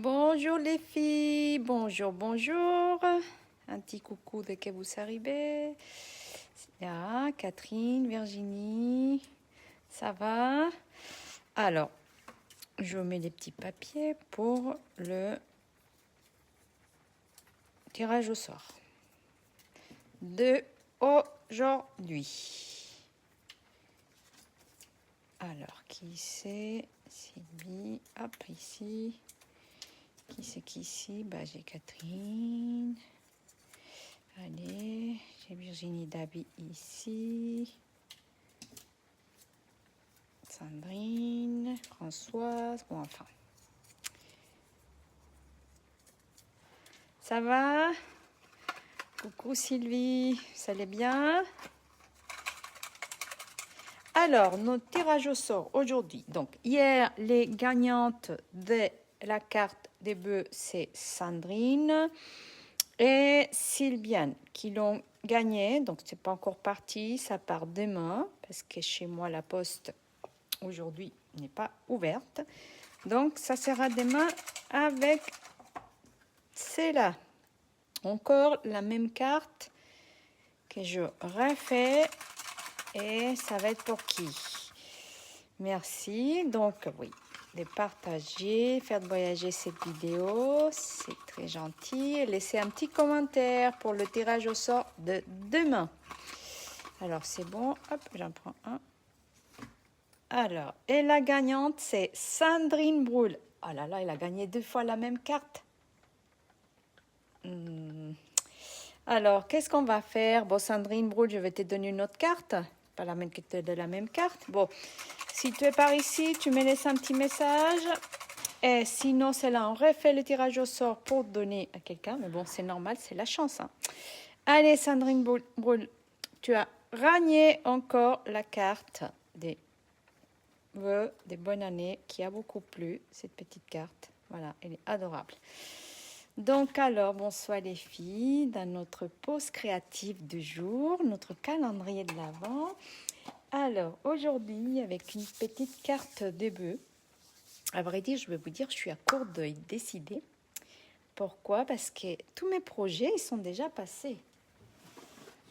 Bonjour les filles, bonjour, bonjour. Un petit coucou dès que vous arrivez. Là, Catherine, Virginie, ça va? Alors, je mets des petits papiers pour le tirage au sort de aujourd'hui. Alors, qui c'est? Sylvie, hop, ici. Qui c'est qu'ici? Bah, j'ai Catherine. Allez, j'ai Virginie Dabi ici. Sandrine, Françoise, bon enfin. Ça va? Coucou Sylvie, ça allait bien? Alors, notre tirage au sort aujourd'hui. Donc, hier, les gagnantes de la carte des bœufs, c'est Sandrine et Sylviane qui l'ont gagné. Donc, c'est pas encore parti, ça part demain parce que chez moi, la poste aujourd'hui n'est pas ouverte. Donc, ça sera demain avec celle-là. Encore la même carte que je refais. Et ça va être pour qui? Merci. Donc, oui, de partager, faire voyager cette vidéo. C'est très gentil. Et laissez un petit commentaire pour le tirage au sort de demain. Alors, c'est bon. Hop, j'en prends un. Alors, et la gagnante, c'est Sandrine Broul. Oh là là, elle a gagné 2 fois la même carte. Alors, qu'est-ce qu'on va faire? Bon, Sandrine Broul, je vais te donner une autre carte. Pas la même de la même carte. Bon, si tu es par ici, tu me laisses un petit message. Et sinon, c'est là, on refait le tirage au sort pour donner à quelqu'un. Mais bon, c'est normal, c'est la chance. Hein. Allez, Sandrine Broul, tu as gagné encore la carte des vœux, des bonnes années, qui a beaucoup plu, cette petite carte. Voilà, elle est adorable. Donc alors, bonsoir les filles, dans notre pause créative du jour, notre calendrier de l'Avent. Alors, aujourd'hui, avec une petite carte des bœufs, à vrai dire, je vais vous dire, je suis à court de décider. Pourquoi? Parce que tous mes projets, ils sont déjà passés.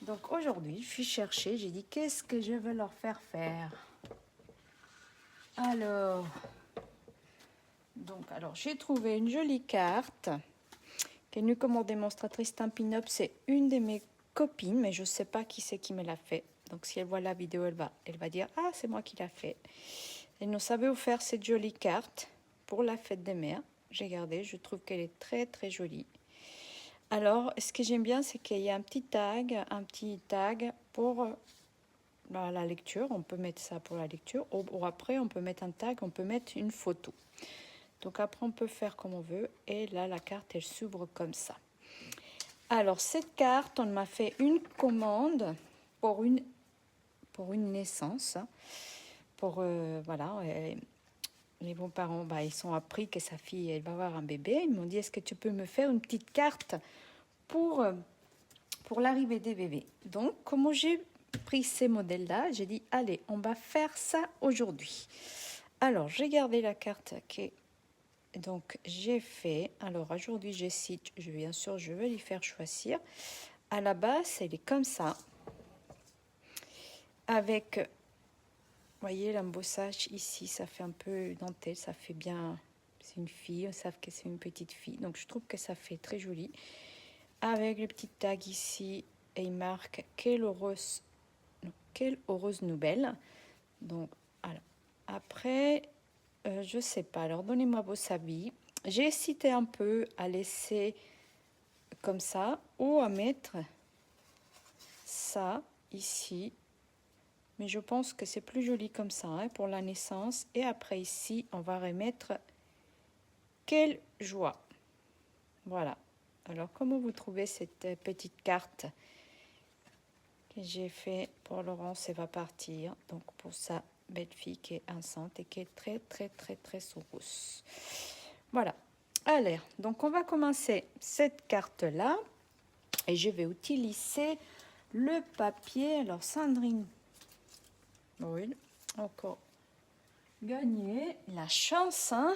Donc aujourd'hui, je suis cherchée, j'ai dit, qu'est-ce que je veux leur faire faire? Alors, j'ai trouvé une jolie carte qui est venue comme en démonstratrice Stampin' Up. C'est une de mes copines, mais je ne sais pas qui c'est qui me l'a fait. Donc, si elle voit la vidéo, elle va dire « Ah, c'est moi qui l'a fait ». Elle nous savait offrir cette jolie carte pour la fête des mères. J'ai gardé, je trouve qu'elle est très, très jolie. Alors, ce que j'aime bien, c'est qu'il y a un petit tag pour la lecture. On peut mettre ça pour la lecture. Ou après, on peut mettre un tag, on peut mettre une photo. Donc après, on peut faire comme on veut. Et là, la carte, elle s'ouvre comme ça. Alors, cette carte, on m'a fait une commande pour une naissance. Voilà. Les bons-parents, ils sont appris que sa fille, elle va avoir un bébé. Ils m'ont dit, est-ce que tu peux me faire une petite carte pour l'arrivée des bébés? Donc, comme j'ai pris ces modèles-là, j'ai dit, allez, on va faire ça aujourd'hui. Alors, j'ai gardé la carte qui est... Donc, j'ai fait, alors aujourd'hui, bien sûr, je vais lui faire choisir. À la base, elle est comme ça. Avec, vous voyez, l'embossage ici, ça fait un peu dentelle, ça fait bien, c'est une fille, on sait que c'est une petite fille. Donc, je trouve que ça fait très joli. Avec le petit tag ici, et il marque quelle heureuse nouvelle. Donc, alors, après... je sais pas, alors donnez-moi vos avis. J'ai hésité un peu à laisser comme ça ou à mettre ça ici. Mais je pense que c'est plus joli comme ça pour la naissance. Et après ici, on va remettre quelle joie. Voilà. Alors, comment vous trouvez cette petite carte que j'ai fait pour Laurence? Elle va partir. Donc, pour sa belle fille qui est enceinte et qui est très, très, très, très rousse. Voilà. Allez, donc on va commencer cette carte-là. Et je vais utiliser le papier. Alors, Sandrine, oui, encore gagné la chance. Hein?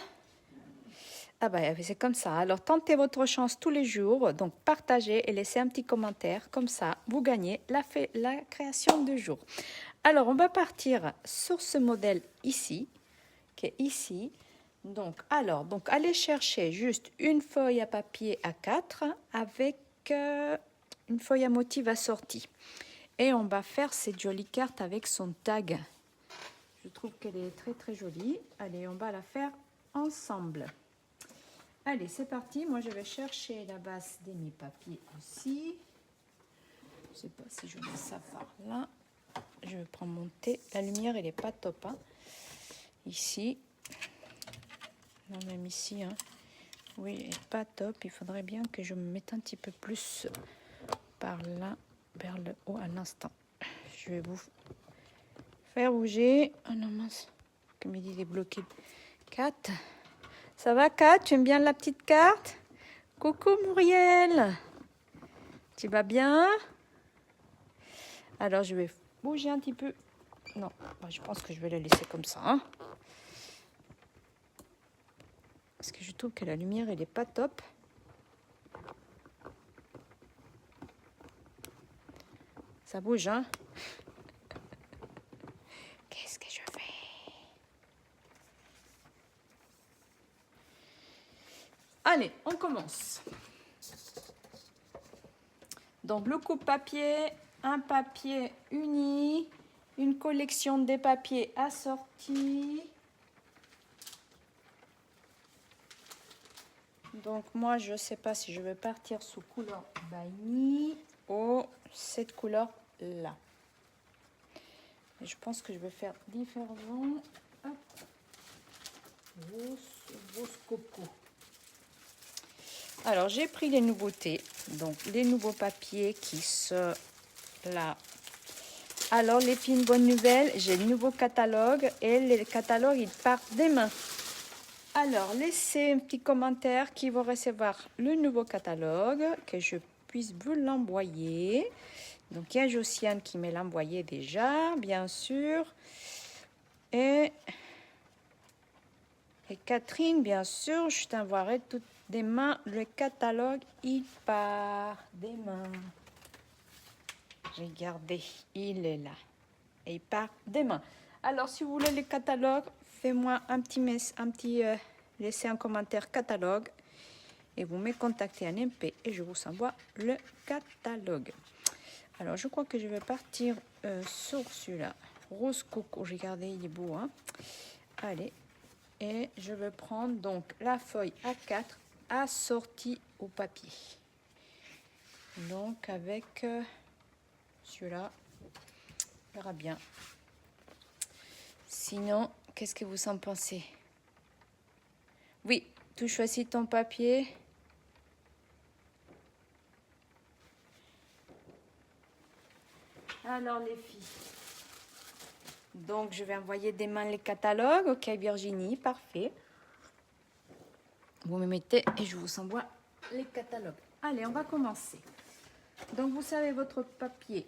Ah bah c'est comme ça. Alors tentez votre chance tous les jours. Donc partagez et laissez un petit commentaire. Comme ça, vous gagnez la création du jour. Alors on va partir sur ce modèle ici, qui est ici. Donc allez chercher juste une feuille à papier A4 avec une feuille à motif assortie. Et on va faire cette jolie carte avec son tag. Je trouve qu'elle est très très jolie. Allez, on va la faire ensemble. Allez, c'est parti. Moi, je vais chercher la base de mes papiers aussi. Je ne sais pas si je mets ça par là. Je vais prendre mon thé. La lumière, elle n'est pas top. Hein. Ici. Non, même ici. Hein. Oui, elle n'est pas top. Il faudrait bien que je me mette un petit peu plus par là, vers le haut à l'instant. Je vais vous faire bouger. Oh non, mince. Comme il dit, il est bloqué. 4. Ça va, Kat? Tu aimes bien la petite carte? Coucou, Muriel. Tu vas bien? Alors, je vais bouger un petit peu. Non, je pense que je vais la laisser comme ça. Hein? Parce que je trouve que la lumière, elle n'est pas top. Ça bouge, hein? Qu'est-ce que je fais? Allez, on commence. Donc, le coupe-papier, un papier uni, une collection des papiers assortis. Donc, moi, je ne sais pas si je vais partir sous couleur vanille ou cette couleur-là. Je pense que je vais faire différents. Hop. Rose coco. Alors, j'ai pris les nouveautés. Donc, les nouveaux papiers qui sont là. Alors, les filles, bonne nouvelle, j'ai le nouveau catalogue et le catalogue, il part demain. Alors, laissez un petit commentaire qui va recevoir le nouveau catalogue, que je puisse vous l'envoyer. Donc, il y a Josiane qui me l'a envoyé déjà, bien sûr. Et Catherine, bien sûr, je t'envoierai tout demain. Le catalogue, il part demain. Regardez, il est là. Et il part demain. Alors, si vous voulez le catalogue, faites-moi laissez un commentaire catalogue. Et vous me contactez en MP et je vous envoie le catalogue. Alors, je crois que je vais partir sur celui-là. Rose coco, regardez, il est beau. Hein? Allez. Et je vais prendre donc la feuille A4 assortie au papier. Donc avec celui-là, on verra bien. Sinon, qu'est-ce que vous en pensez? Oui, tu choisis ton papier. Alors les filles. Donc, je vais envoyer demain les catalogues. Ok, Virginie, parfait. Vous me mettez et je vous envoie les catalogues. Allez, on va commencer. Donc, vous savez votre papier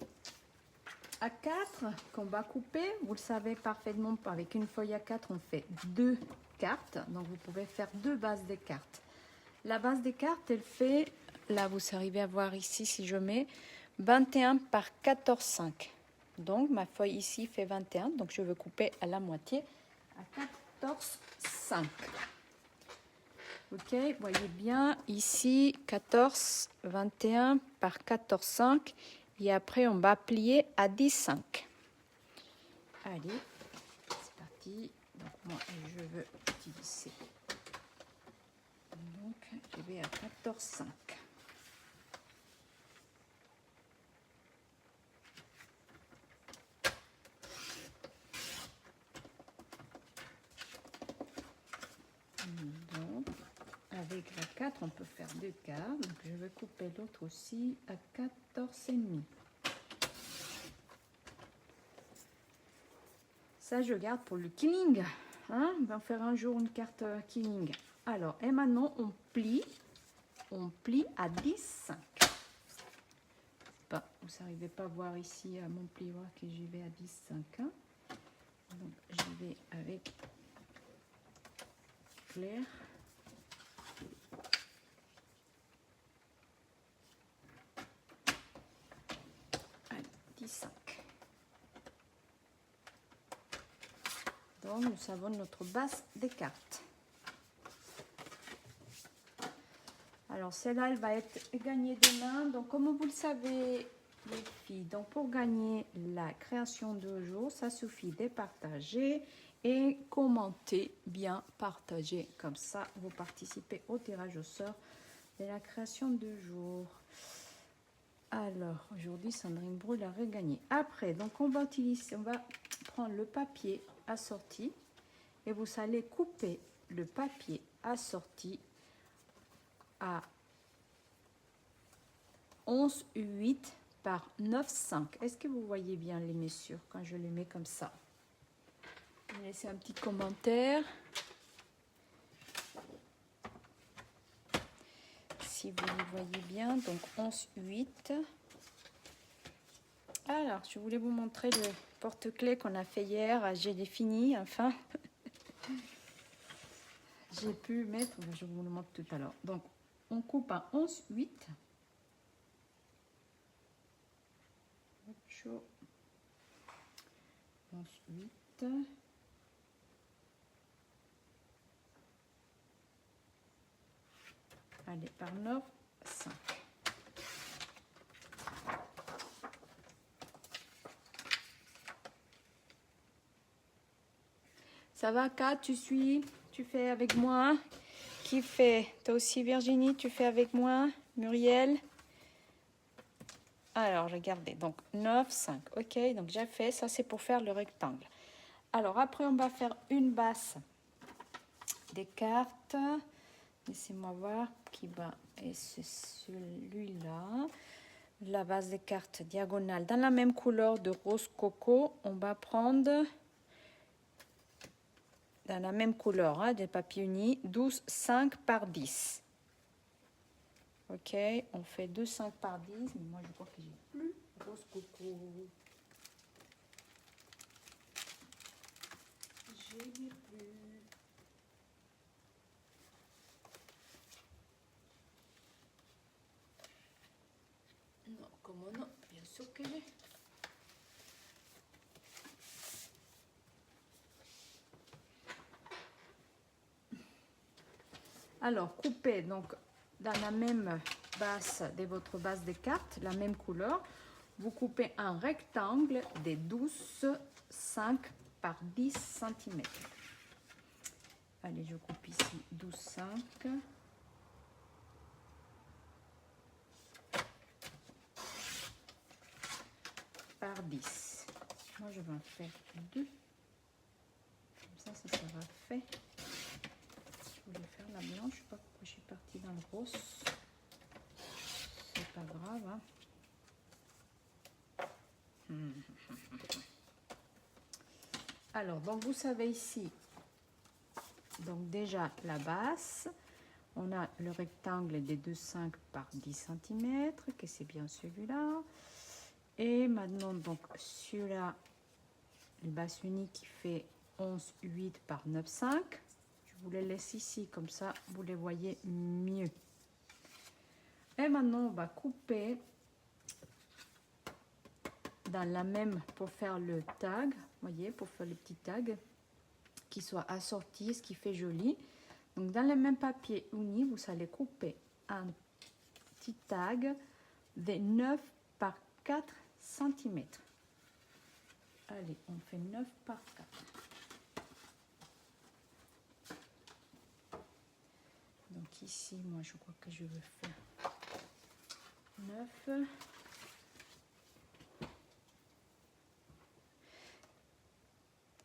A4 qu'on va couper. Vous le savez parfaitement, avec une feuille A4, on fait 2 cartes. Donc, vous pouvez faire 2 bases de cartes. La base des cartes, elle fait, là, vous arrivez à voir ici, si je mets 21 par 14,5. Donc, ma feuille ici fait 21. Donc, je veux couper à la moitié à 14,5. Ok, voyez bien, ici, 14, 21 par 14,5. Et après, on va plier à 10,5. Allez, c'est parti. Donc, moi, je veux utiliser. Donc, je vais à 14,5. Donc, avec la 4, on peut faire 2 quarts. Donc, je vais couper l'autre aussi à 14,5. Ça, je garde pour le killing. Hein? On va faire un jour une carte killing. Alors, et maintenant, on plie à 10,5. Vous n'arrivez pas à voir ici à mon plioir que j'y vais à 10,5. Hein? Donc, j'y vais avec clair. partie 5. Donc nous avons notre base des cartes. Alors celle-là, elle va être gagnée demain. Donc comme vous le savez, les filles, donc pour gagner la création de jour, ça suffit de partager et commenter, bien partager. Comme ça, vous participez au tirage au sort de la création de jour. Alors, aujourd'hui, Sandrine Brul a regagné. Après, donc on va prendre le papier assorti et vous allez couper le papier assorti à 11,8 par 9,5. Est-ce que vous voyez bien les mesures quand je les mets comme ça? Vous laissez un petit commentaire. Si vous les voyez bien, donc 11,8. Alors, je voulais vous montrer le porte-clés qu'on a fait hier. J'ai fini, enfin. J'ai pu mettre, je vous le montre tout à l'heure. Donc, on coupe à 11,8. 11,8. Allez, par 9,5. Ça va, Kat, tu suis? Tu fais avec moi? Qui fait? Toi aussi, Virginie, tu fais avec moi? Muriel? Alors, regardez. Donc, 9, 5. OK, donc j'ai fait. Ça, c'est pour faire le rectangle. Alors, après, on va faire une base des cartes. Laissez-moi voir qui va. Et c'est celui-là. La base des cartes diagonale. Dans la même couleur de rose coco, on va prendre... dans la même couleur, hein, des papiers unis, 12, 5 par 10. Ok, on fait 2, 5 par 10, mais moi je crois que j'ai plus rose coco. J'ai plus. Non, comment non? Bien sûr que j'ai. Alors, coupez donc dans la même base de votre base de cartes, la même couleur. Vous coupez un rectangle de 12, 5 par 10 cm. Allez, je coupe ici 12, 5. Par 10. Moi, je vais en faire 2. Comme ça, ça sera fait. Je voulais faire la blanche, je sais pas pourquoi je suis partie dans le rose. C'est pas grave. Hein. Alors, donc vous savez ici, donc déjà la base, on a le rectangle de 2,5 par 10 cm, que c'est bien celui-là. Et maintenant, donc celui-là, le base unique qui fait 11,8 par 9,5. Je vous les laisse ici, comme ça, vous les voyez mieux. Et maintenant, on va couper dans la même pour faire le tag, voyez, pour faire le petit tag qui soit assorti, ce qui fait joli. Donc, dans le même papier uni, vous allez couper un petit tag de 9 par 4 cm. Allez, on fait 9 par 4. Donc ici, moi, je crois que je veux faire 9.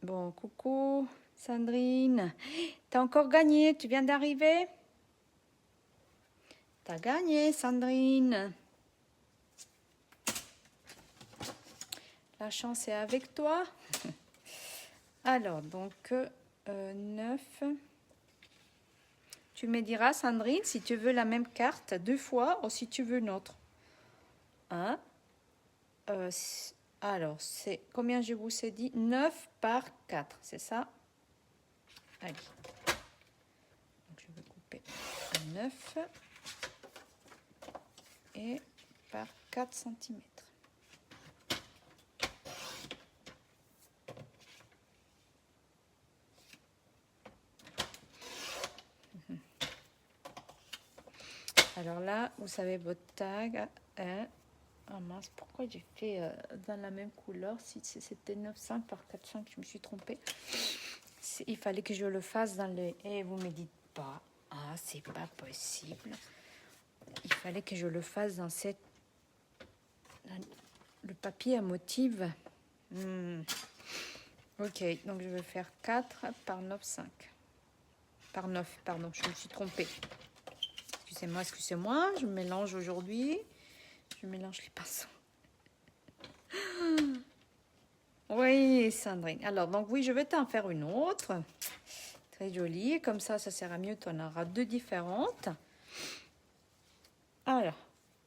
Bon, coucou Sandrine. T'as encore gagné, tu viens d'arriver? T'as gagné, Sandrine. La chance est avec toi. Alors, donc, 9. Tu me diras, Sandrine, si tu veux la même carte 2 fois ou si tu veux une autre. Hein? Alors, c'est combien je vous ai dit? 9 par 4, c'est ça? Allez. Donc, je vais couper 9 et par 4 cm. Alors là, vous savez votre tag. Hein? Ah mince, pourquoi j'ai fait dans la même couleur? Si c'était 9,5 par 4,5, je me suis trompée. Il fallait que je le fasse dans le... Et vous me dites pas, ah, c'est pas possible. Il fallait que je le fasse dans cette... Le papier à motif. Ok, donc je vais faire 4 par 9,5. Par 9, pardon, je me suis trompée. Excusez-moi, excusez-moi, je mélange aujourd'hui. Je mélange les pinceaux. Oui, Sandrine. Alors, donc oui, je vais t'en faire une autre. Très jolie. Comme ça sert à mieux. Tu en auras deux différentes. Alors,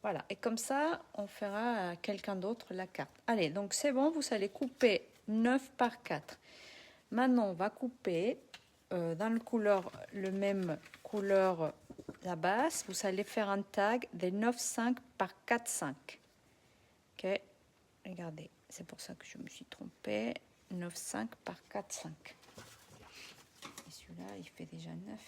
voilà. Et comme ça, on fera à quelqu'un d'autre la carte. Allez, donc c'est bon. Vous allez couper 9 par 4. Maintenant, on va couper dans le même couleur, la base. Vous allez faire un tag de 9,5 par 4,5. Ok, regardez. C'est pour ça que je me suis trompée. 9,5 par 4,5. Et celui-là, il fait déjà 9.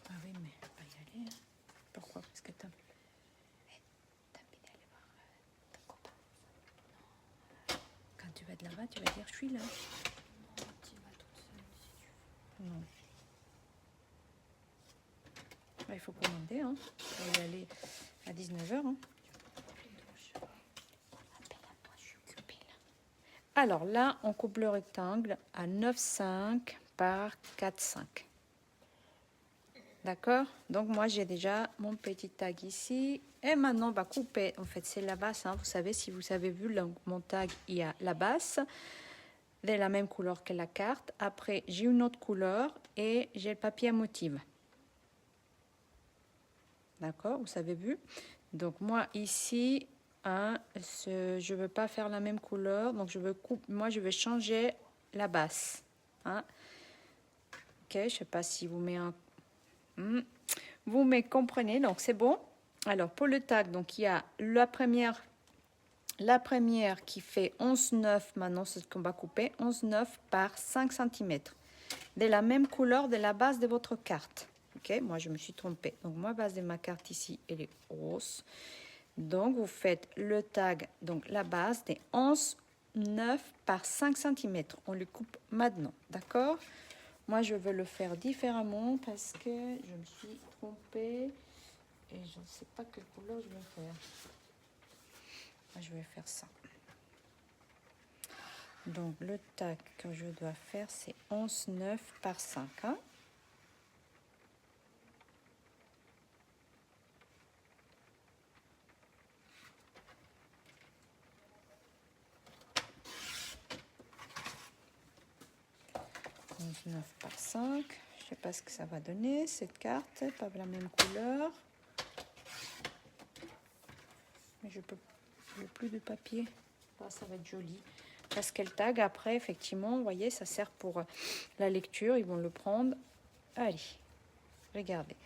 Ah oui, mais on va y aller. Hein. Pourquoi? Parce que t'as envie d'aller voir ton copain. Quand tu vas de là-bas, tu vas dire je suis là. Non, tu vas toute seule si tu veux. Non. Bah, il faut commander. Hein. On va y aller à 19h. Hein. Alors là, on coupe le rectangle à 9,5 par 4,5. D'accord? Donc moi, j'ai déjà mon petit tag ici. Et maintenant, on va couper. En fait, c'est la base. Hein. Vous savez, si vous avez vu mon tag, il y a la base de la même couleur que la carte. Après, j'ai une autre couleur et j'ai le papier à motif. D'accord? Vous avez vu? Donc moi, ici... Hein, je veux pas faire la même couleur, donc je vais changer la base. Hein. Ok, je sais pas si vous vous me comprenez, donc c'est bon. Alors pour le tag, donc il y a la première qui fait 11,9. Maintenant c'est ce qu'on va couper, 11,9 par 5 cm de la même couleur de la base de votre carte. Ok, moi je me suis trompée, donc ma base de ma carte ici elle est rose. Donc, vous faites le tag, donc la base des 11,9 par 5 cm. On le coupe maintenant, d'accord? Moi, je veux le faire différemment parce que je me suis trompée et je ne sais pas quelle couleur je vais faire. Moi, je vais faire ça. Donc, le tag que je dois faire, c'est 11,9 par 5. Hein? Par 5, je ne sais pas ce que ça va donner cette carte, pas la même couleur, mais je n'ai plus de papier. Là, ça va être joli parce qu'elle tag après, effectivement, vous voyez, ça sert pour la lecture, ils vont le prendre. Allez, regardez.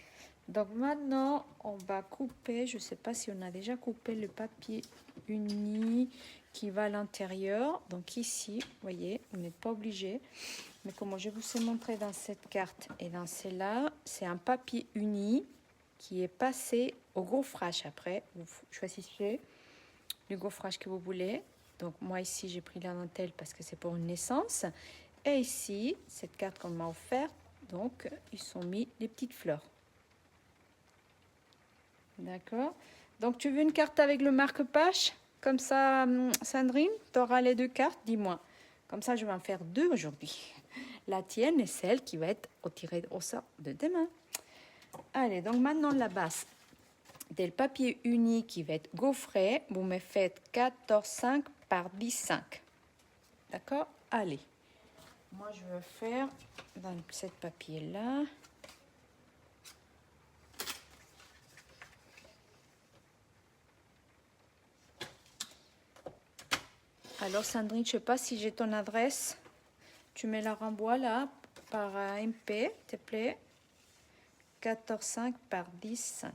Donc maintenant, on va couper, je ne sais pas si on a déjà coupé le papier uni qui va à l'intérieur. Donc ici, vous voyez, vous n'êtes pas obligé. Mais comme je vous ai montré dans cette carte et dans celle-là, c'est un papier uni qui est passé au gaufrage. Après, vous choisissez le gaufrage que vous voulez. Donc moi ici, j'ai pris la dentelle parce que c'est pour une naissance. Et ici, cette carte qu'on m'a offerte, donc ils sont mis les petites fleurs. D'accord. Donc tu veux une carte avec le marque-page? Comme ça, Sandrine, tu auras les deux cartes, dis-moi. Comme ça, je vais en faire deux aujourd'hui. La tienne et celle qui va être tirée au sort de demain. Allez, donc maintenant la base del papier uni qui va être gaufré, vous me faites 14,5 par 10,5. D'accord? Allez. Moi, je vais faire dans ce papier-là. Alors, Sandrine, je ne sais pas si j'ai ton adresse. Tu me la renvoies là par MP, s'il te plaît. 14,5 par 10,5.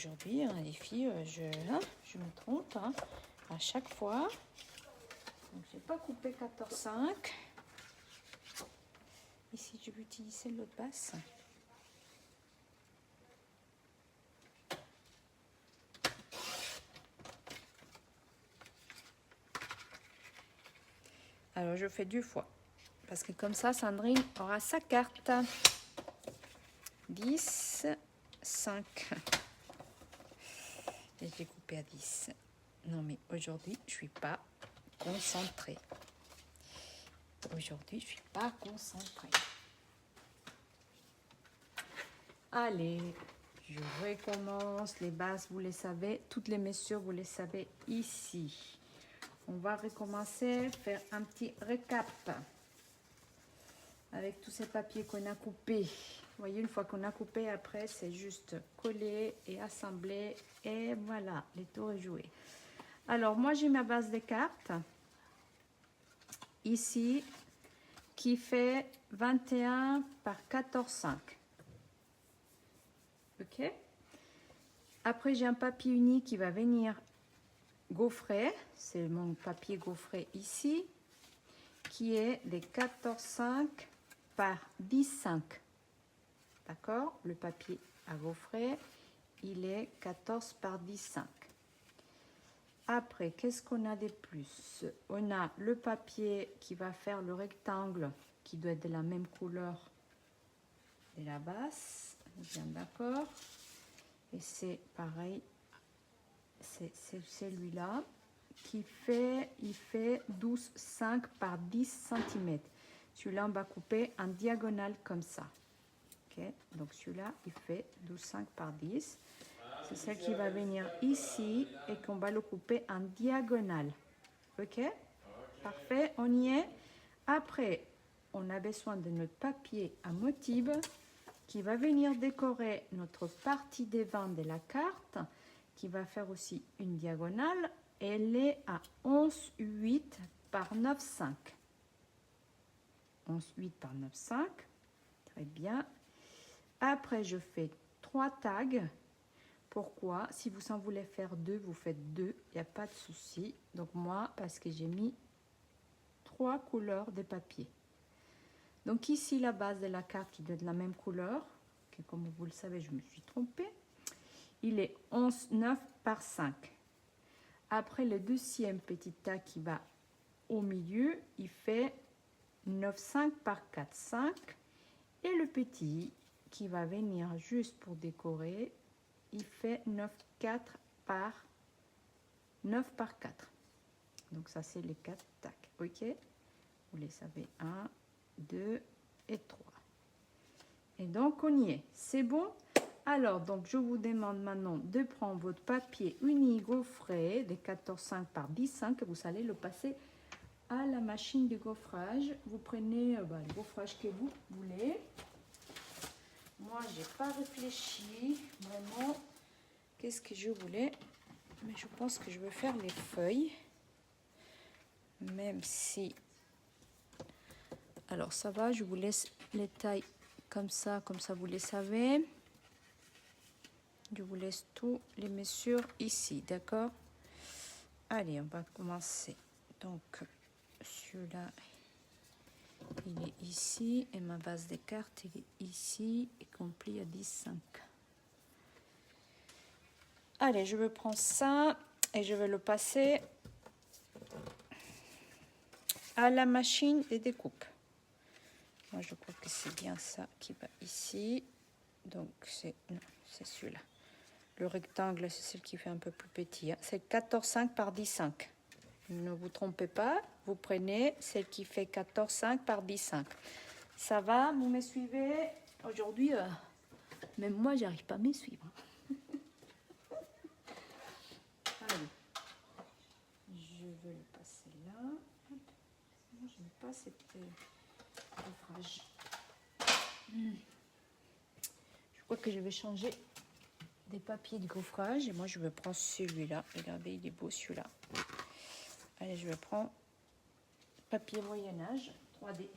aujourd'hui, hein, les filles, je me trompe hein, à chaque fois. Donc, je n'ai pas coupé 14,5. Ici, je vais utiliser l'autre basse. Alors, je fais 2 fois. Parce que comme ça, Sandrine aura sa carte. 10, 5. Et je l'ai coupé à 10. Non, mais aujourd'hui, je ne suis pas concentrée. Aujourd'hui, je ne suis pas concentrée. Allez, je recommence. Les bases, vous les savez. Toutes les mesures, vous les savez ici. On va recommencer, faire un petit récap. Avec tous ces papiers qu'on a coupés. Vous voyez, une fois qu'on a coupé, après, c'est juste coller et assembler. Et voilà, le tour est joué. Alors, moi, j'ai ma base de cartes. Ici, qui fait 21 par 14,5. Ok. Après, j'ai un papier uni qui va venir gaufrer. C'est mon papier gaufré ici, qui est les 14,5 par 10,5. D'accord? Le papier à gaufrer, il est 14 par 10,5. Après, qu'est-ce qu'on a de plus? On a le papier qui va faire le rectangle, qui doit être de la même couleur de la base. Bien d'accord. Et c'est pareil, c'est celui-là qui fait, il fait 12,5 par 10 cm. Celui-là, on va couper en diagonale comme ça. Ok, donc celui-là, il fait 12,5 par 10. C'est celle qui va venir ici et qu'on va le couper en diagonale. Ok, parfait, on y est. Après, on a besoin de notre papier à motif qui va venir décorer notre partie devant de la carte, qui va faire aussi une diagonale. Elle est à 11,8 par 9,5. 11,8 par 9,5. Très bien. Après, je fais 3 tags. Pourquoi? Si vous en voulez faire 2, vous faites 2. Il n'y a pas de souci. Donc moi, parce que j'ai mis 3 couleurs de papier. Donc ici, la base de la carte qui doit être de la même couleur. Que comme vous le savez, je me suis trompée. Il est 11,9 par 5. Après, le deuxième petit tag qui va au milieu, il fait 9,5 par 4,5. Et le petit qui va venir juste pour décorer, il fait 9,4 par 9 par 4. Donc ça, c'est les 4 tacs. Ok, vous les savez, 1, 2 et 3. Et donc, on y est. C'est bon? Alors, donc, je vous demande maintenant de prendre votre papier uni gaufré de 14,5 par 10,5. Vous allez le passer à la machine de gaufrage. Vous prenez le gaufrage que vous voulez. Moi, je n'ai pas réfléchi vraiment qu'est-ce que je voulais. Mais je pense que je vais faire les feuilles. Même si... Alors, ça va, je vous laisse les tailles comme ça vous les savez. Je vous laisse tous les mesures ici, d'accord? Allez, on va commencer. Donc, celui-là, il est ici. Et ma base de cartes, il est ici. Et compris à 10,5. Allez, je vais prendre ça. Et je vais le passer à la machine de découpe. Moi, je crois que c'est bien ça qui va ici. Donc, c'est celui-là. Le rectangle, c'est celui qui fait un peu plus petit. Hein. C'est 14,5 par 10,5. Ne vous trompez pas. Vous prenez celle qui fait 14,5 par 10,5. Ça va? Vous me suivez? Aujourd'hui, même moi, j'arrive pas à me suivre. Allez. Je vais le passer là. Moi, je n'aime pas cette gaufrage. Je crois que je vais changer des papiers de gaufrage. Et moi, je vais prendre celui-là. Regardez, il est beau celui-là. Allez, je vais prendre papier Moyen-Âge 3D.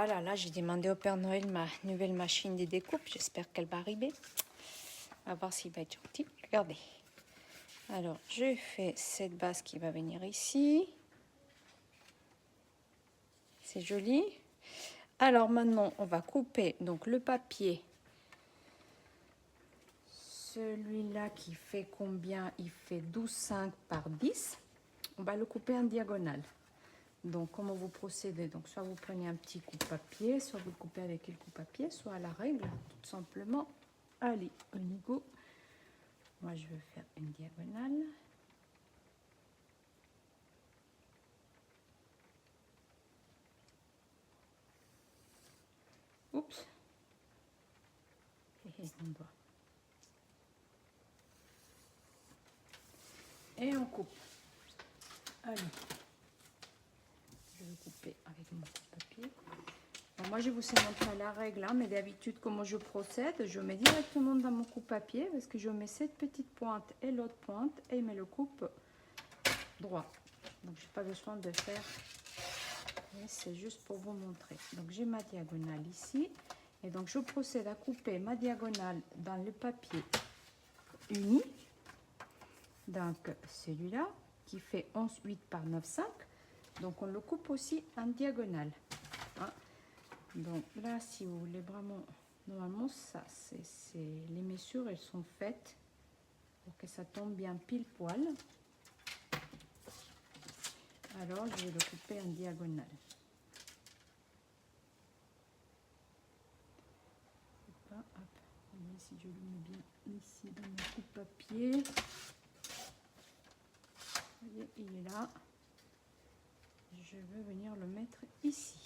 Ah là là, j'ai demandé au Père Noël ma nouvelle machine de découpe. J'espère qu'elle va arriver. On va voir s'il va être gentil. Regardez. Alors, je fais cette base qui va venir ici. C'est joli. Alors maintenant, on va couper donc le papier. Celui-là qui fait combien? Il fait 12,5 par 10. On va le couper en diagonale. Donc, comment vous procédez? Donc, soit vous prenez un petit coupe-papier, soit vous le coupez avec le coupe-papier, soit à la règle, tout simplement. Allez, on y go. Moi, je vais faire une diagonale. Oups. Mon doigt. Et on coupe. Allez. Je vais couper avec mon papier. Bon, moi, je vous ai montré la règle, hein, mais d'habitude, comment je procède, je mets directement dans mon coupe-papier parce que je mets cette petite pointe et l'autre pointe et je me le coupe droit. Donc, je n'ai pas besoin de faire. C'est juste pour vous montrer. Donc, j'ai ma diagonale ici. Et donc, je procède à couper ma diagonale dans le papier uni. Donc, celui-là qui fait 11,8 par 9,5. Donc, on le coupe aussi en diagonale. Hein? Donc, là, si vous voulez vraiment... Normalement, ça, c'est les mesures, elles sont faites pour que ça tombe bien pile poil. Alors, je vais le couper en diagonale. Hop, si je le mets bien ici dans mon coupe-papier. Vous voyez, il est là. Je vais venir le mettre ici.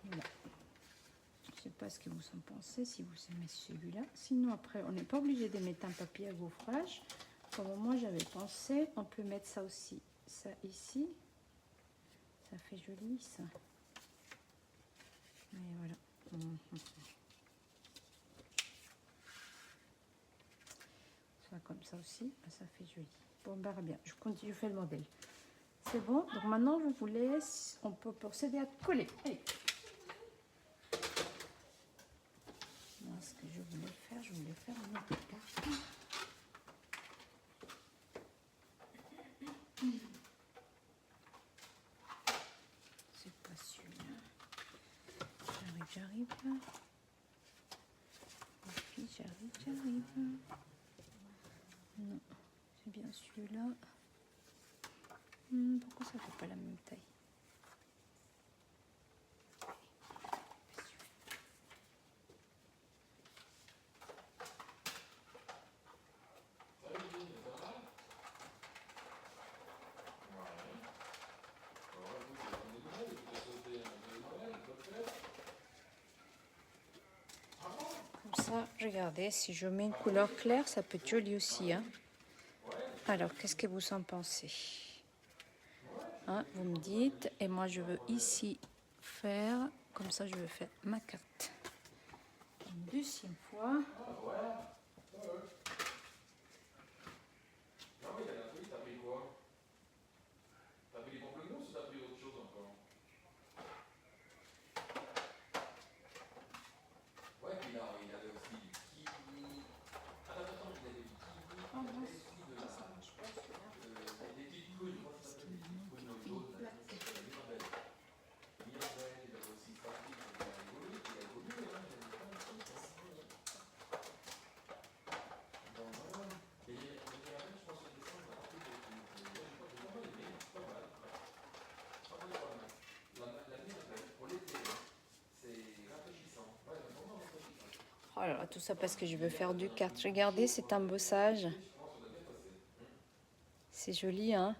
Voilà. Je ne sais pas ce que vous en pensez, si vous aimez celui-là. Sinon, après, on n'est pas obligé de mettre un papier à gaufrage. Comme moi, j'avais pensé, on peut mettre ça aussi. Ça ici. Ça fait joli, ça. Mais voilà. Soit comme ça aussi, ça fait joli. Bon, on verra bien. Je continue, je fais le modèle. C'est bon. Donc maintenant, je vous laisse. On peut procéder à coller. Allez. Moi, ce que je voulais faire une autre carte. C'est pas celui-là. J'arrive. J'arrive. Non, c'est bien celui-là. Pourquoi ça fait pas la même taille? Comme ça, regardez, si je mets une couleur claire, ça peut être joli aussi. Hein. Alors, qu'est-ce que vous en pensez? Hein, vous me dites, et moi je veux ici faire, comme ça je vais faire ma carte. Une deuxième fois. Oh là là, tout ça parce que je veux faire du carte. Regardez cet embossage. C'est joli, hein?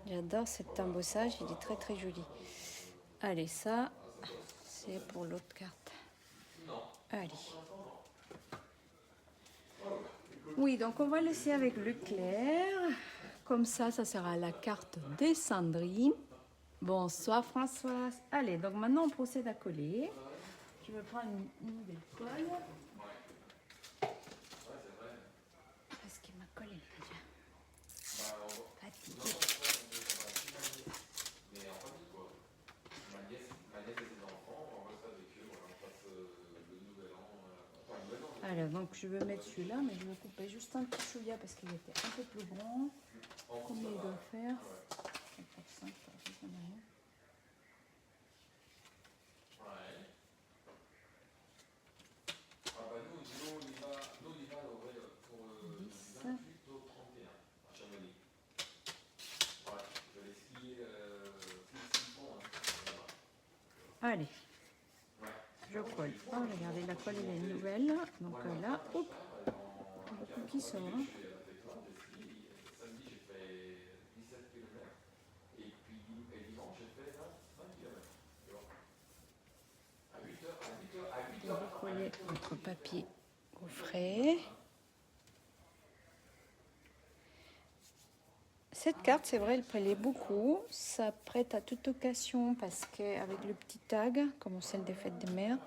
J'adore cet embossage, il est très très joli. Allez, ça, c'est pour l'autre carte. Allez. Oui, donc on va laisser avec le clair. Comme ça sera la carte de Sandrine. Bonsoir Françoise. Allez, donc maintenant on procède à coller. Je vais prendre une nouvelle colle. Parce qu'il m'a collé déjà. Fatigué. Alors, donc je vais mettre celui-là, mais je vais couper juste un petit chouïa parce qu'il était un peu plus grand. Combien il doit faire? Pour 5, ça n'a rien. Allez, je colle. Oh, regardez, la colle elle est nouvelle. Donc là, hop, tout qui sort. Hein. Vous recollez votre papier gaufré. Cette carte, c'est vrai, elle plaît beaucoup. Ça prête à toute occasion parce qu'avec le petit tag, comme celle des fêtes des mères,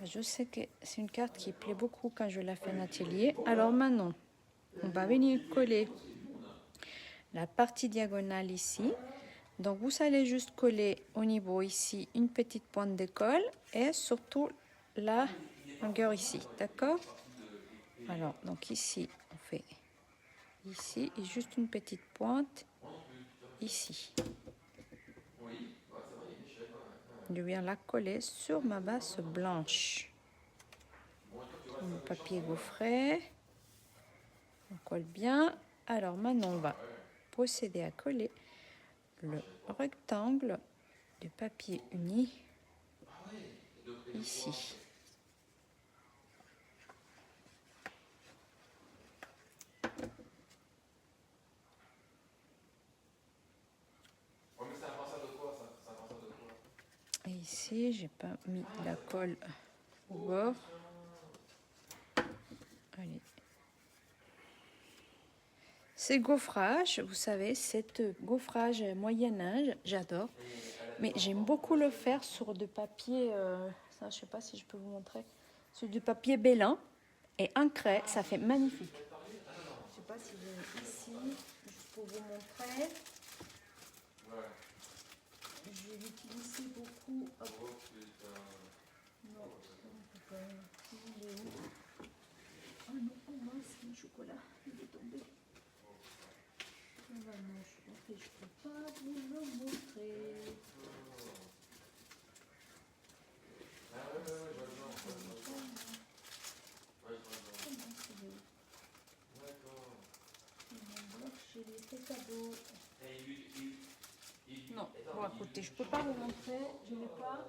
je sais que c'est une carte qui plaît beaucoup quand je la fais en atelier. Alors maintenant, on va venir coller la partie diagonale ici. Donc vous allez juste coller au niveau ici une petite pointe de colle et surtout la longueur ici, d'accord? Alors, donc ici, on fait ici et juste une petite pointe ici. Je viens la coller sur ma base blanche. Le papier gaufré, on colle bien. Alors maintenant, on va procéder à coller le rectangle du papier uni ici. Et ici, j'ai pas mis la colle au bord. Allez. Ces gaufrages, vous savez, cette gaufrage Moyen-Âge, j'adore. Mais j'aime beaucoup le faire sur du papier, ça je sais pas si je peux vous montrer, sur du papier Bélin et un craie, ça fait magnifique. Je sais pas si j'ai ici, juste pour vous montrer. Je vais l'utiliser beaucoup. Hop. Non, on peut pas. Il est où? Oh non, oh mince, mon chocolat, il est tombé. Ah non, je peux pas vous le montrer. Non, bon écoutez, je peux pas vous montrer, je l'ai pas.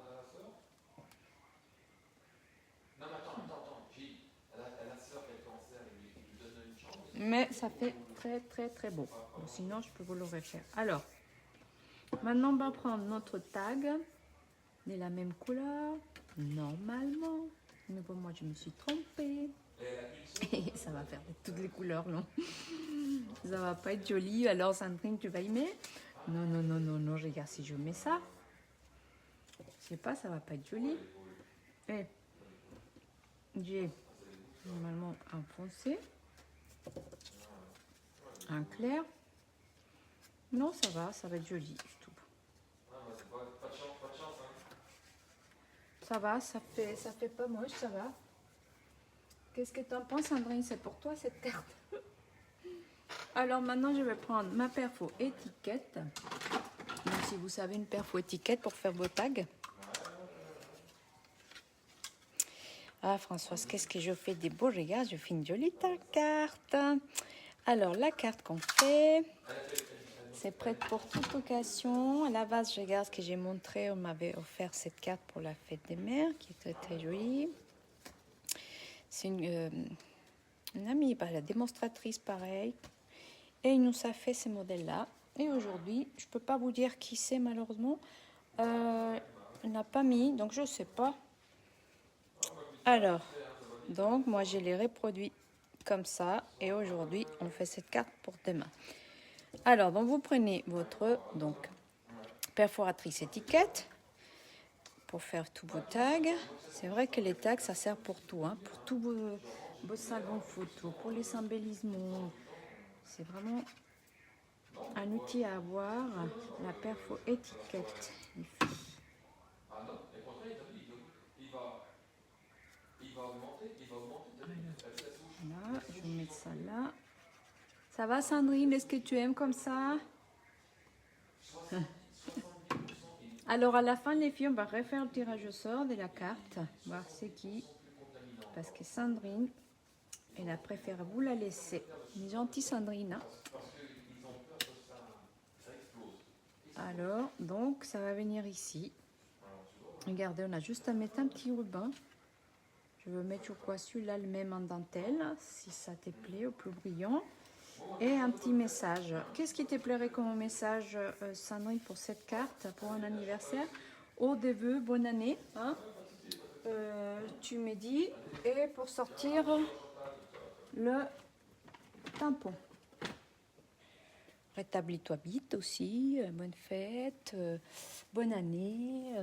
Mais ça fait très très très beau. Bon, sinon, je peux vous le refaire. Alors, maintenant, on va prendre notre tag de la même couleur. Normalement, nouveau, moi, je me suis trompée. Ça va faire de toutes les couleurs, non? Ça va pas être joli. Alors, Sandrine, tu vas aimer? Non, non, non, non, non. Regarde si je mets ça. Je sais pas, ça va pas être joli. Et j'ai normalement un foncé, un clair. Non, ça va être joli, je trouve. Ça va, ça fait pas moche, ça va. Qu'est-ce que tu en penses, Sandrine? C'est pour toi cette carte? Alors maintenant, je vais prendre ma perfo étiquette. Même si vous savez une perfo étiquette pour faire vos tags. Ah, Françoise, qu'est-ce que je fais des beaux regards? Je fais une jolie carte. Alors, la carte qu'on fait, c'est prête pour toute occasion. À la base, je regarde ce que j'ai montré. On m'avait offert cette carte pour la fête des mères, qui est très très jolie. C'est une amie, la démonstratrice, pareil. Et il nous a fait ces modèles-là. Et aujourd'hui, je ne peux pas vous dire qui c'est, malheureusement. Il n'a pas mis, donc je ne sais pas. Alors, donc, moi, je les reproduis comme ça. Et aujourd'hui, on fait cette carte pour demain. Alors, donc, vous prenez votre perforatrice étiquette pour faire tous vos tags. C'est vrai que les tags, ça sert pour tout, hein, pour tous vos salons photos, pour les embellissements. C'est vraiment un outil à avoir, la perfo étiquette, les filles. Voilà, je vais mettre ça là. Ça va Sandrine, est-ce que tu aimes comme ça? Alors à la fin les filles, on va refaire le tirage au sort de la carte, voir c'est qui. Parce que Sandrine, elle a préféré vous la laisser. Elle est gentille Sandrine. Hein? Alors, donc ça va venir ici. Regardez, on a juste à mettre un petit ruban. Je veux mettre, je crois, celui-là le même en dentelle, si ça te plaît, au plus brillant. Et un petit message. Qu'est-ce qui te plairait comme message, Sandrine, pour cette carte, pour un anniversaire? Au début, bonne année. Hein? Tu me dis. Et pour sortir le tampon. Rétablis-toi vite aussi. Bonne fête. Bonne année.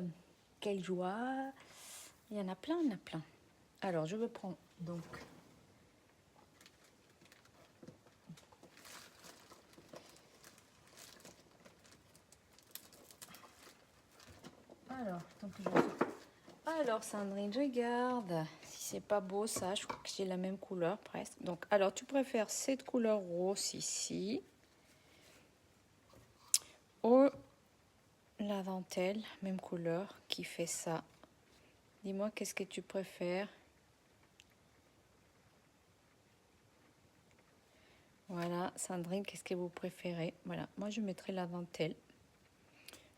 Quelle joie. Il y en a plein, il y en a plein. Alors, je vais prendre donc... Alors, Sandrine, regarde. Si c'est pas beau, ça, je crois que j'ai la même couleur presque. Donc, alors, tu préfères cette couleur rose ici ou la dentelle, même couleur, qui fait ça? Dis-moi, qu'est-ce que tu préfères? Voilà, Sandrine, qu'est-ce que vous préférez? Voilà, moi, je mettrai la dentelle.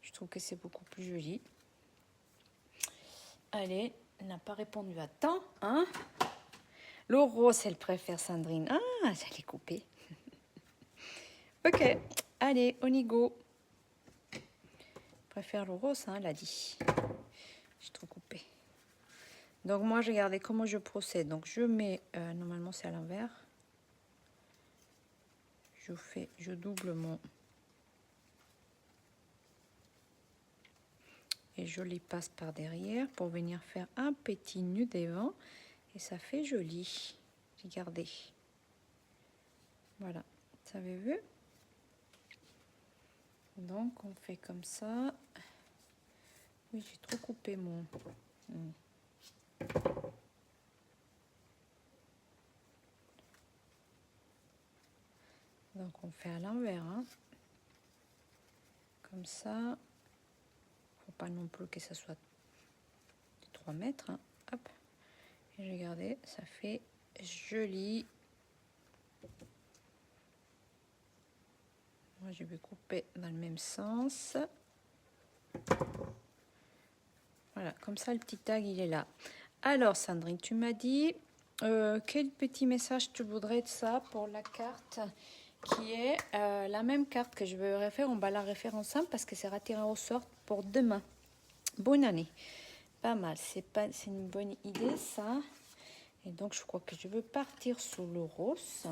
Je trouve que c'est beaucoup plus joli. Allez, elle n'a pas répondu à temps, hein? Le rose, elle préfère Sandrine. Ah, j'allais couper. Ok, allez, on y go. Je préfère le rose, hein, elle a dit. J'ai trop coupé. Donc moi, j'ai regardé comment je procède. Donc je mets, normalement c'est à l'envers. Je double mon... Et je les passe par derrière pour venir faire un petit nœud devant. Et ça fait joli. Regardez. Voilà, vous avez vu? Donc on fait comme ça. Oui, j'ai trop coupé mon... Donc on fait à l'envers, hein. Comme ça. Faut pas non plus que ça soit de 3 mètres, hein. Hop. Et regardez, ça fait joli. Moi je vais couper dans le même sens. Voilà, comme ça le petit tag il est là. Alors Sandrine, tu m'as dit quel petit message tu voudrais de ça pour la carte qui est la même carte que je vais refaire. On va la refaire ensemble parce que c'est tiré au sort pour demain. Bonne année. Pas mal, c'est une bonne idée ça. Et donc je crois que je veux partir sur le rose.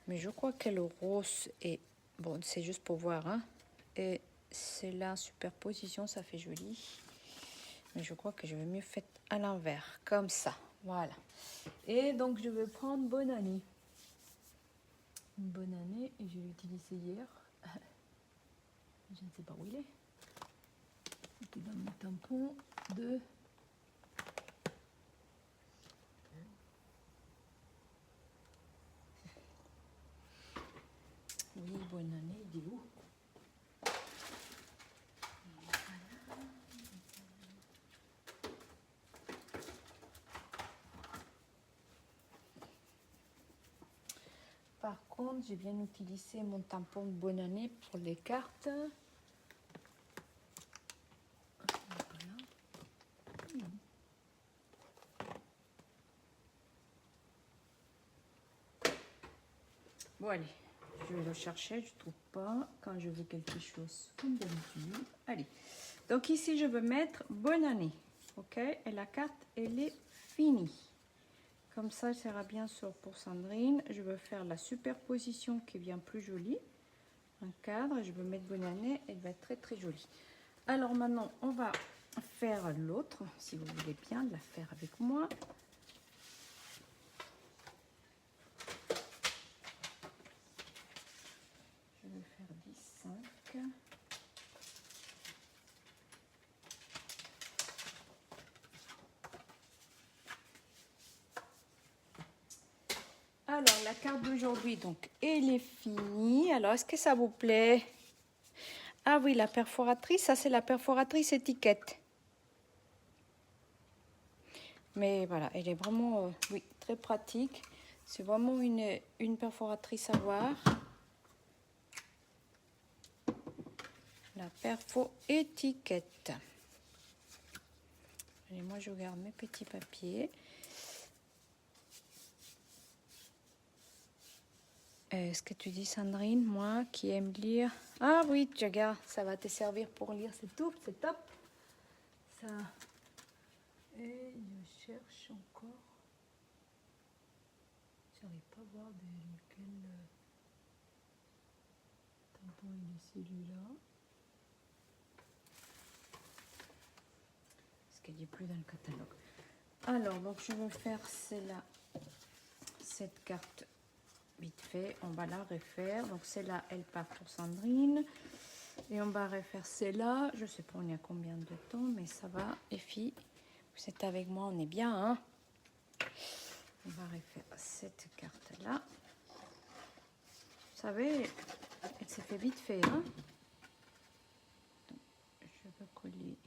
Mais je crois que le rose est... Bon, c'est juste pour voir, hein. Et c'est la superposition, ça fait joli. Mais je crois que je vais mieux faire à l'envers, comme ça. Voilà. Et donc, je vais prendre bonne année. Une bonne année, et je l'ai utilisé hier. Je ne sais pas où il est. C'était dans mon tampon de... Oui, bonne année, il est où? Par contre, j'ai bien utilisé mon tampon de bonne année pour les cartes. Bon, allez, je vais le chercher, je ne trouve pas quand je veux quelque chose comme d'habitude. Allez, donc ici, je veux mettre bonne année, ok? Et la carte, elle est finie. Comme ça, elle sera bien sûr pour Sandrine. Je veux faire la superposition qui est bien plus jolie. Un cadre, je veux mettre bonne année, elle va être très très jolie. Alors maintenant, on va faire l'autre, si vous voulez bien la faire avec moi. Je vais faire Alors, la carte d'aujourd'hui, donc, elle est finie. Alors, est-ce que ça vous plaît? Ah oui, la perforatrice, ça c'est la perforatrice étiquette. Mais voilà, elle est vraiment, oui, très pratique. C'est vraiment une perforatrice à voir. La perfo étiquette. Allez, moi je garde mes petits papiers. Est-ce que tu dis, Sandrine, moi qui aime lire? Ah oui, tu regardes, ça va te servir pour lire, c'est tout, c'est top. Ça. Et je cherche encore. J'arrive pas à voir de lequel. Tantôt il est celui-là. Est-ce qu'il n'y a plus dans le catalogue? Alors, donc je vais faire celle-là, cette carte. Vite fait, on va la refaire. Donc celle-là, elle part pour Sandrine. Et on va refaire celle-là. Je sais pas on est à combien de temps, mais ça va. Et filles, vous êtes avec moi, on est bien. Hein, on va refaire cette carte-là. Vous savez, elle s'est fait vite fait. Hein, donc, je vais coller.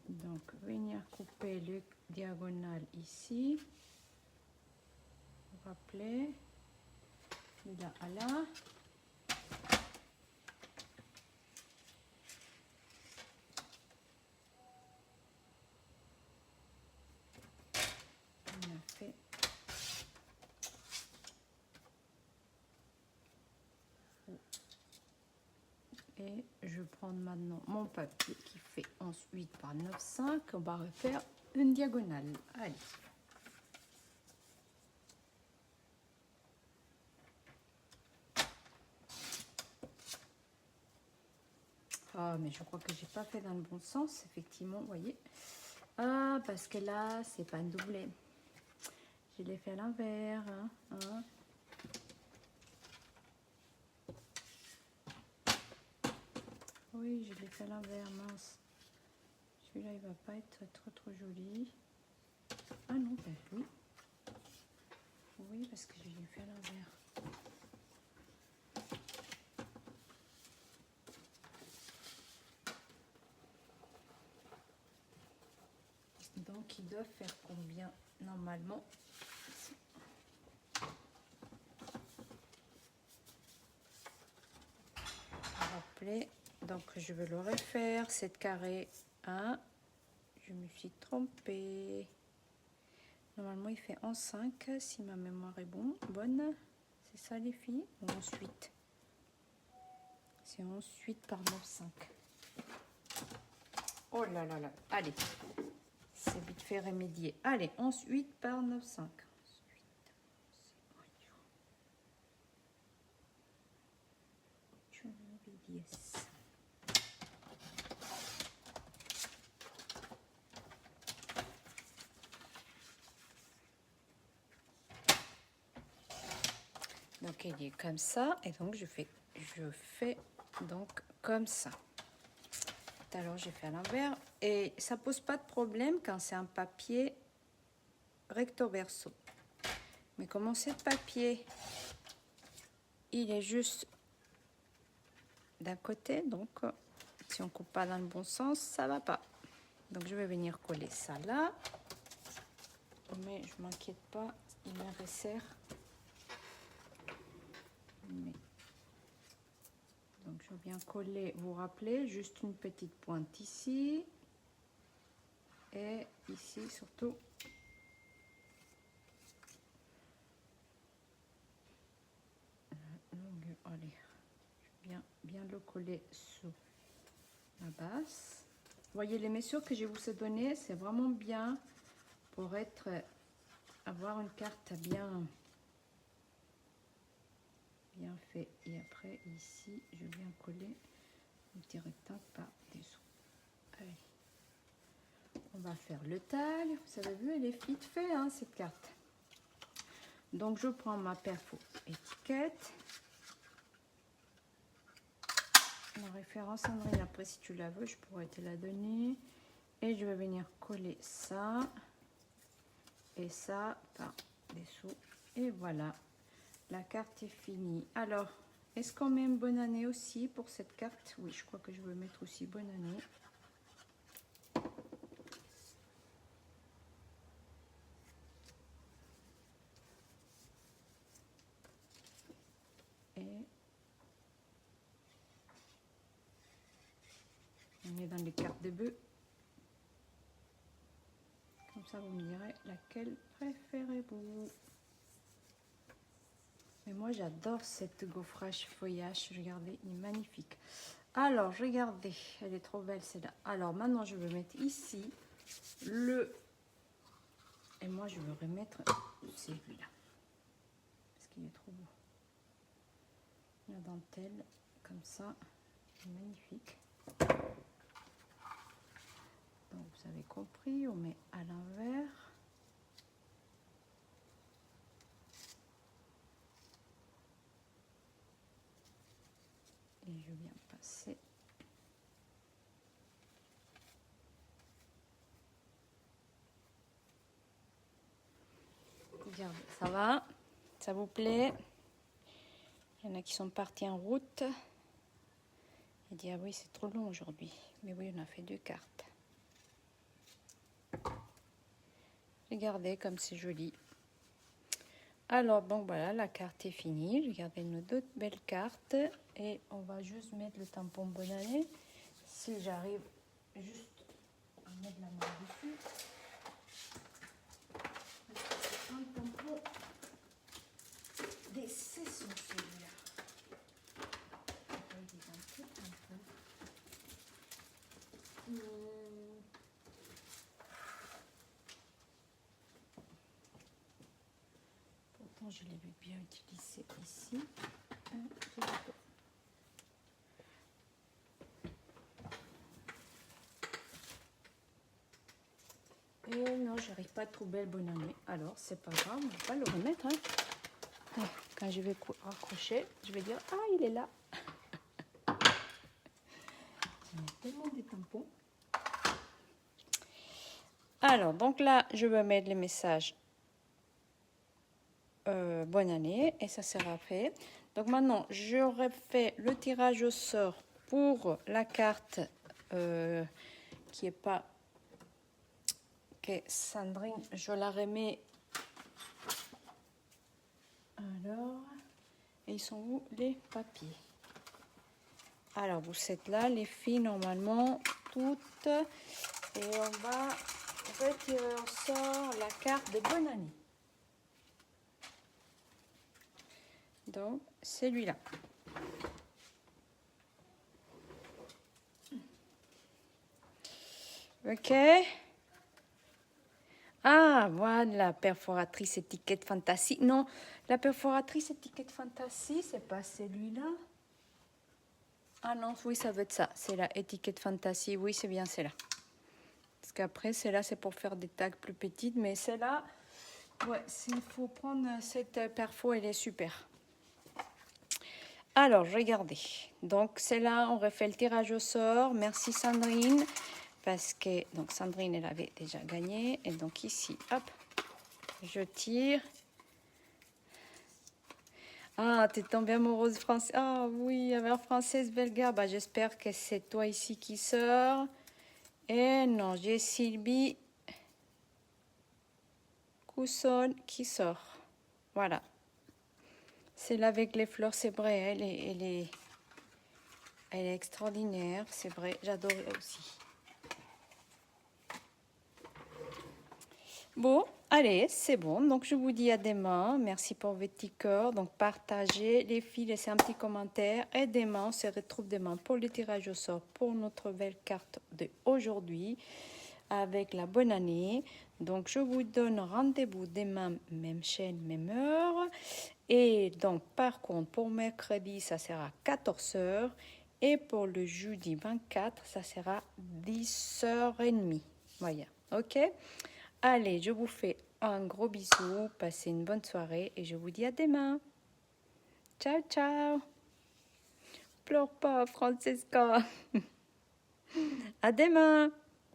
Donc, venir couper le diagonale ici. Vous rappelez, de là à là. On a fait. Et je prends maintenant mon papier qui fait 11,8 par 9,5. On va refaire une diagonale. Allez. Ah, mais je crois que j'ai pas fait dans le bon sens, effectivement, vous voyez. Ah, parce que là, c'est pas un doublé. Je l'ai fait à l'envers. Hein. Oui, je l'ai fait à l'envers, mince. Celui-là, il va pas être trop joli. Ah non, ben oui. Oui, parce que je l'ai fait à l'envers. Donc, ils doivent faire combien normalement? Rappeler. Donc, je vais le refaire. 7 carrés 1. Je me suis trompée. Normalement, il fait 11,5 si ma mémoire est bonne. C'est ça, les filles? Ou 11,8? C'est 11,8 par 9,5. Oh là là là. Allez. C'est vite fait remédier. Allez, 11,8 par 9,5. Yes. Donc il est comme ça et donc je fais donc comme ça. Alors j'ai fait à l'envers et ça pose pas de problème quand c'est un papier recto verso. Mais comment ce papier il est juste d'un côté, donc si on coupe pas dans le bon sens, ça va pas. Donc je vais venir coller ça là. Mais je m'inquiète pas, il me resserre. Mais... donc je vais bien coller, vous rappelez, juste une petite pointe ici. Et ici surtout. Allez, je vais bien le coller sous la base. Vous voyez les mesures que je vous ai données, c'est vraiment bien pour avoir une carte bien fait. Et après ici, je viens coller un petit rectangle par dessous. Allez, on va faire le taille. Vous avez vu, elle est vite fait hein, cette carte. Donc, je prends ma perfo étiquette. La référence Sandrine, après, si tu la veux, je pourrais te la donner. Et je vais venir coller ça et ça par dessous. Et voilà, la carte est finie. Alors, est-ce qu'on met une bonne année aussi pour cette carte? Oui, je crois que je vais mettre aussi bonne année. Et on est dans les cartes de bœuf. Comme ça, vous me direz laquelle préférez-vous. Mais moi, j'adore cette gaufrage feuillage. Regardez, il est magnifique. Alors, regardez, elle est trop belle celle-là. Alors, maintenant, je vais mettre ici le... Et moi, je vais remettre celui-là. Parce qu'il est trop beau. La dentelle, comme ça, magnifique. Donc, vous avez compris, on met à l'envers. Et je viens passer. Regardez, ça va? Ça vous plaît? Il y en a qui sont partis en route. Il dit, ah oui, c'est trop long aujourd'hui. Mais oui, on a fait 2 cartes. Regardez comme c'est joli. Alors, bon, voilà, la carte est finie. Regardez nos 2 belles cartes. Et on va juste mettre le tampon bonne année. Si j'arrive juste à mettre la main dessus. C'est un tampon des saisons, celui-là. Pourtant, je l'ai bien utilisé ici. Et non, j'arrive pas à trouver le bon année. Alors, c'est pas grave, on va pas le remettre. Hein. Quand je vais raccrocher, je vais dire, ah, il est là. Il y a tellement de tampons. Alors, donc là, je vais mettre les messages bonne année et ça sera fait. Donc maintenant, j'aurais fait le tirage au sort pour la carte qui est pas que Sandrine, je la remets. Alors, et ils sont où les papiers? Alors, vous êtes là, les filles, normalement, toutes. Et on va retirer au sort la carte de bonne année. Donc, celui-là. Ok. Ah, voilà, perforatrice étiquette fantasy. Non, la perforatrice étiquette fantasy, c'est pas celui-là. Ah non, oui, ça doit être ça. C'est la étiquette fantasy. Oui, c'est bien celle-là. Parce qu'après, celle-là, c'est pour faire des tags plus petites. Mais celle-là, ouais, il faut prendre cette perfo, elle est super. Alors, regardez. Donc, celle-là, on refait le tirage au sort. Merci Sandrine. Parce que, donc, Sandrine, elle avait déjà gagné. Et donc, ici, hop, je tire. Ah, t'es tombée amoureuse française. Ah oui, alors française belga. Bah, j'espère que c'est toi ici qui sort. Et non, j'ai Sylvie Cousson qui sort. Voilà. Celle avec les fleurs, c'est vrai, elle est extraordinaire, c'est vrai, j'adore aussi. Bon, allez, c'est bon. Donc, je vous dis à demain. Merci pour vos petits cœurs. Donc, partagez. Les filles, laissez un petit commentaire. Et demain, on se retrouve demain pour le tirage au sort pour notre belle carte d'aujourd'hui avec la bonne année. Donc, je vous donne rendez-vous demain, même chaîne, même heure. Et donc, par contre, pour mercredi, ça sera 14 h. Et pour le jeudi 24, ça sera 10 h 30. Voilà, ok? Allez, je vous fais un gros bisou, passez une bonne soirée et je vous dis à demain. Ciao, ciao. Pleure pas, Francesca. À demain.